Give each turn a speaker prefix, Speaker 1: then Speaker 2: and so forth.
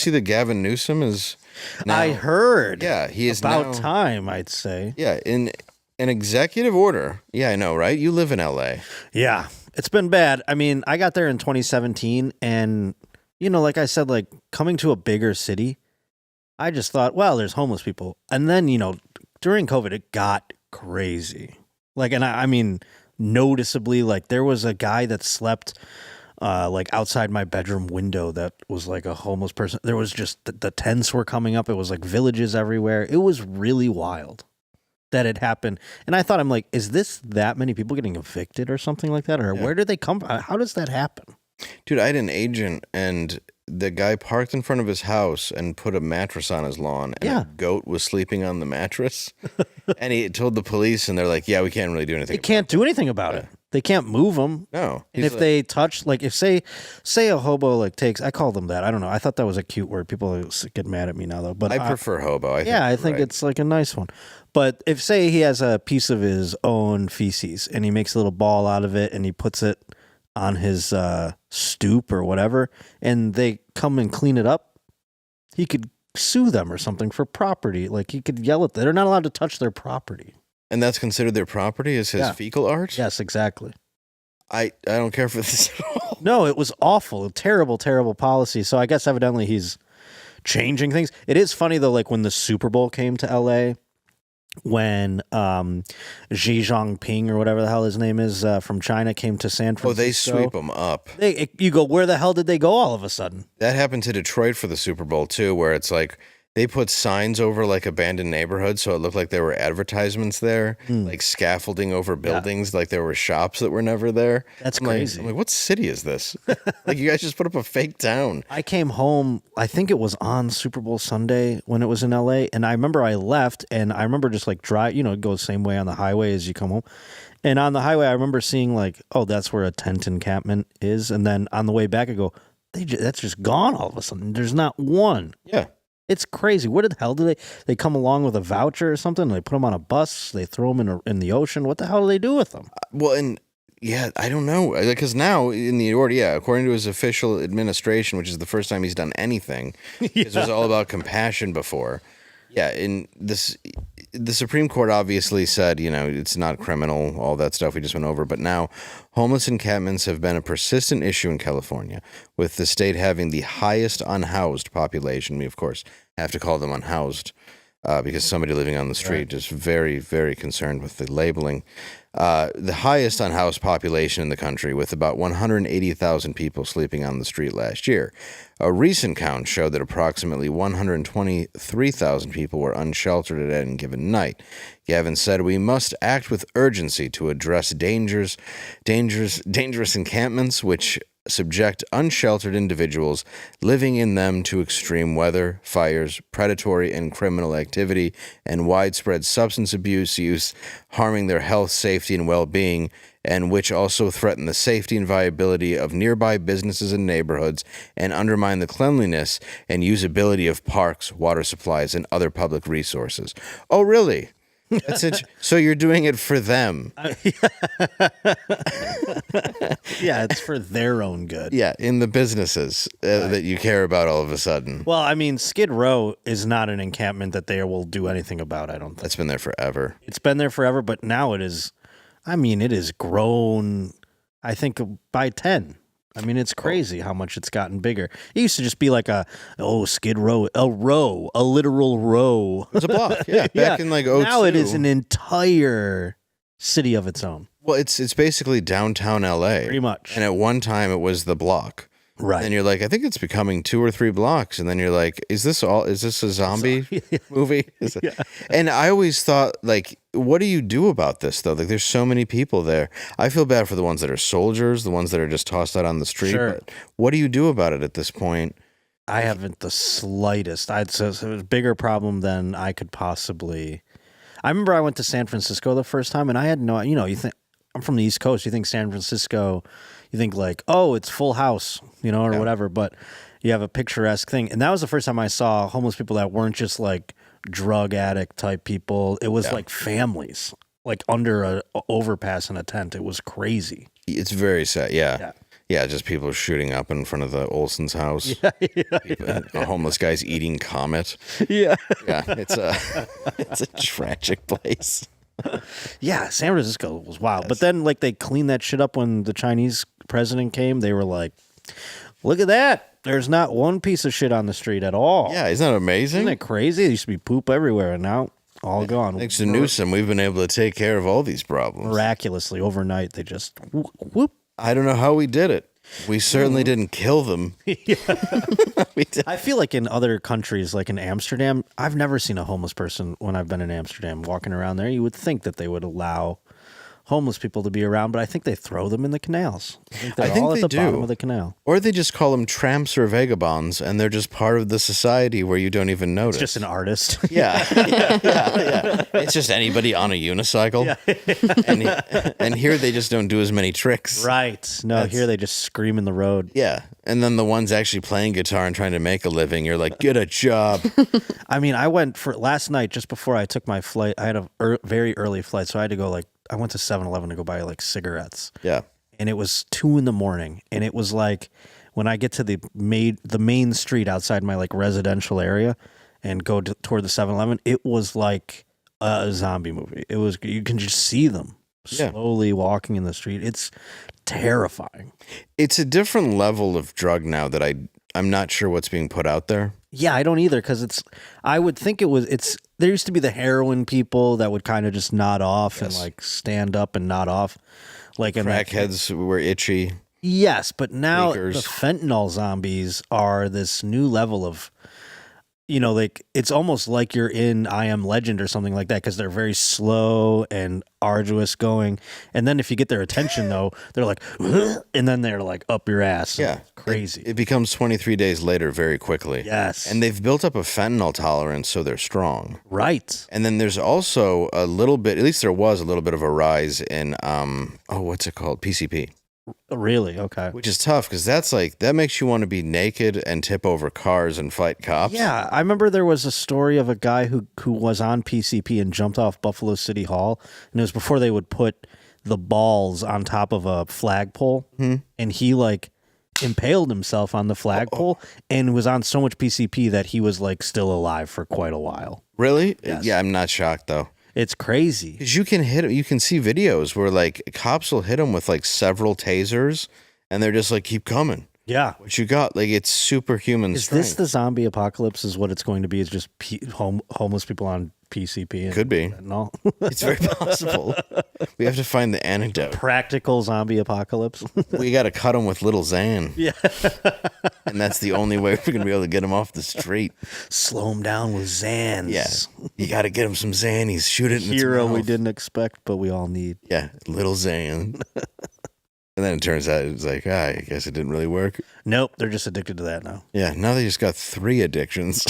Speaker 1: see that Gavin Newsom is now...
Speaker 2: I heard.
Speaker 1: Yeah, he is
Speaker 2: about
Speaker 1: now...
Speaker 2: time, I'd say.
Speaker 1: Yeah, in an executive order. Yeah, I know, right? You live in L.A.
Speaker 2: Yeah, it's been bad. I mean, I got there in 2017, and, you know, like I said, like, coming to a bigger city, I just thought, well, there's homeless people. And then, you know, during COVID, it got crazy. Like, and I mean, noticeably, like, there was a guy that slept... like outside my bedroom window that was like a homeless person. There was just the tents were coming up. It was like villages everywhere. It was really wild that it happened. And I thought, I'm like, is this that many people getting evicted or something like that? Or where did they come from? How does that happen?
Speaker 1: Dude, I had an agent and the guy parked in front of his house and put a mattress on his lawn and a goat was sleeping on the mattress. And he told the police and they're like, yeah, we can't really do anything.
Speaker 2: They can't do anything about it. They can't move them.
Speaker 1: No.
Speaker 2: And if they touch, like if say a hobo like takes, I call them that. I don't know. I thought that was a cute word. People get mad at me now though. But
Speaker 1: I prefer hobo.
Speaker 2: I think it's like a nice one. But if say he has a piece of his own feces and he makes a little ball out of it and he puts it on his stoop or whatever, and they come and clean it up, he could sue them or something for property. Like he could yell at them. They're not allowed to touch their property.
Speaker 1: And that's considered their property as his fecal art?
Speaker 2: Yes, exactly.
Speaker 1: I don't care for this at all.
Speaker 2: No, it was awful. Terrible, terrible policy. So I guess evidently he's changing things. It is funny, though, like when the Super Bowl came to L.A., when Xi Jinping or whatever the hell his name is from China came to San Francisco.
Speaker 1: Oh, they sweep them up.
Speaker 2: You go, where the hell did they go all of a sudden?
Speaker 1: That happened to Detroit for the Super Bowl, too, where it's like they put signs over like abandoned neighborhoods so it looked like there were advertisements there, like scaffolding over buildings, like there were shops that were never there.
Speaker 2: That's crazy.
Speaker 1: I'm like, what city is this? Like you guys just put up a fake town.
Speaker 2: I came home, I think it was on Super Bowl Sunday when it was in LA, and I remember I left, and I remember just like it goes the same way on the highway as you come home. And on the highway, I remember seeing like, oh, that's where a tent encampment is. And then on the way back, I go, that's just gone all of a sudden. There's not one.
Speaker 1: Yeah.
Speaker 2: It's crazy. Where the hell do they come along with a voucher or something? They put them on a bus. They throw them in the ocean. What the hell do they do with them?
Speaker 1: Well, and yeah, I don't know. Because now in the order, according to his official administration, which is the first time he's done anything, it was all about compassion before. Yeah, in this, the Supreme Court obviously said, it's not criminal, all that stuff we just went over. But now homeless encampments have been a persistent issue in California, with the state having the highest unhoused population. We, of course, have to call them unhoused because somebody living on the street is very, very concerned with the labeling. The highest unhoused population in the country, with about 180,000 people sleeping on the street last year. A recent count showed that approximately 123,000 people were unsheltered at any given night. Gavin said, "We must act with urgency to address dangerous encampments which subject unsheltered individuals living in them to extreme weather, fires, predatory and criminal activity, and widespread substance abuse use, harming their health, safety, and well-being, and which also threaten the safety and viability of nearby businesses and neighborhoods and undermine the cleanliness and usability of parks, water supplies, and other public resources." Oh, really? That's it. So you're doing it for them.
Speaker 2: Yeah, it's for their own good.
Speaker 1: Yeah, in the businesses that you care about all of a sudden.
Speaker 2: Well, I mean, Skid Row is not an encampment that they will do anything about, I don't think.
Speaker 1: That's been there forever.
Speaker 2: It's been there forever, but now it is, it has grown, I think, by 10. I mean, it's crazy how much it's gotten bigger. It used to just be like Skid Row, a literal row.
Speaker 1: It's a block, yeah. Back in like 02.
Speaker 2: Now it is an entire city of its own.
Speaker 1: Well, it's basically downtown LA.
Speaker 2: Pretty much.
Speaker 1: And at one time it was the block.
Speaker 2: Right.
Speaker 1: And you're like, I think it's becoming 2 or 3 blocks. And then you're like, is this a zombie movie? Yeah. And I always thought, like, what do you do about this, though? Like, there's so many people there. I feel bad for the ones that are soldiers, the ones that are just tossed out on the street.
Speaker 2: Sure.
Speaker 1: But what do you do about it at this point?
Speaker 2: I haven't the slightest. I'd say it was a bigger problem than I could possibly. I remember I went to San Francisco the first time, and I had no, you think, I'm from the East Coast. You think San Francisco, you think like, oh, it's Full House, or whatever. But you have a picturesque thing. And that was the first time I saw homeless people that weren't just like drug addict type people. It was like families, like under a overpass in a tent. It was crazy.
Speaker 1: It's very sad. Yeah. Yeah, just people shooting up in front of the Olsen's house. A homeless guy's eating Comet.
Speaker 2: Yeah.
Speaker 1: Yeah, it's a tragic place.
Speaker 2: Yeah, San Francisco was wild. But then, like, they cleaned that shit up when the Chinese president came. They were like, look at that. There's not one piece of shit on the street at all.
Speaker 1: Yeah, isn't that amazing?
Speaker 2: Isn't it crazy? There used to be poop everywhere, and now all gone.
Speaker 1: Thanks to Newsom, we've been able to take care of all these problems.
Speaker 2: Miraculously, overnight, they just whoop.
Speaker 1: I don't know how we did it. We certainly didn't kill them. We did.
Speaker 2: I feel like in other countries, like in Amsterdam, I've never seen a homeless person when I've been in Amsterdam walking around there. You would think that they would allow homeless people to be around, but I think they throw them in the canals. I think they're all at the bottom of the canal.
Speaker 1: Or they just call them tramps or vagabonds, and they're just part of the society where you don't even notice.
Speaker 2: It's just an artist.
Speaker 1: Yeah. It's just anybody on a unicycle. And here they just don't do as many tricks.
Speaker 2: Right. No, here they just scream in the road.
Speaker 1: Yeah. And then the ones actually playing guitar and trying to make a living, you're like, get a job.
Speaker 2: I mean, I went for last night just before I took my flight. I had a very early flight, so I had to go I went to 7-Eleven to go buy cigarettes.
Speaker 1: Yeah.
Speaker 2: And it was 2 a.m. And it was like when I get to the main street outside my residential area and go toward the 7-Eleven, it was like a zombie movie. It was, you can just see them slowly walking in the street. It's terrifying.
Speaker 1: It's a different level of drug now that I'm not sure what's being put out there.
Speaker 2: Yeah, I don't either, because I would think there used to be the heroin people that would kind of just nod off and stand up and nod off.
Speaker 1: Crackheads were itchy.
Speaker 2: Yes, but now
Speaker 1: Leakers.
Speaker 2: the fentanyl zombies are this new level of, it's almost like you're in I Am Legend or something like that, because they're very slow and arduous going. And then if you get their attention, though, they're like, and then they're like up your ass.
Speaker 1: Yeah.
Speaker 2: Crazy.
Speaker 1: It becomes 23 days later very quickly.
Speaker 2: Yes.
Speaker 1: And they've built up a fentanyl tolerance, so they're strong.
Speaker 2: Right.
Speaker 1: And then there's also a little bit, at least there was a little bit of a rise in, what's it called? PCP.
Speaker 2: Really? Okay.
Speaker 1: Which is tough, because that makes you want to be naked and tip over cars and fight cops.
Speaker 2: Yeah, I remember there was a story of a guy who was on PCP and jumped off Buffalo City Hall, and it was before they would put the balls on top of a flagpole, and he impaled himself on the flagpole and was on so much PCP that he was still alive for quite a while.
Speaker 1: Really?
Speaker 2: Yes.
Speaker 1: Yeah, I'm not shocked though.
Speaker 2: It's crazy.
Speaker 1: Because you can see videos where cops will hit them with several tasers, and they're just keep coming.
Speaker 2: Yeah.
Speaker 1: What you got? It's superhuman strength.
Speaker 2: Is this the zombie apocalypse? Is what it's going to be? Is just homeless people on PCP?
Speaker 1: Could be.
Speaker 2: No,
Speaker 1: It's very possible. We have to find the antidote.
Speaker 2: Practical zombie apocalypse.
Speaker 1: We got to cut them with little Xan.
Speaker 2: Yeah.
Speaker 1: And that's the only way we're going to be able to get them off the street.
Speaker 2: Slow them down with Xans.
Speaker 1: Yeah. You got to get them some Xannies. Shoot it in its
Speaker 2: Hero
Speaker 1: mouth.
Speaker 2: we didn't expect, but we all need.
Speaker 1: Yeah, little Xan. And then it turns out it's I guess it didn't really work.
Speaker 2: Nope, they're just addicted to that now.
Speaker 1: Yeah, now they just got 3 addictions.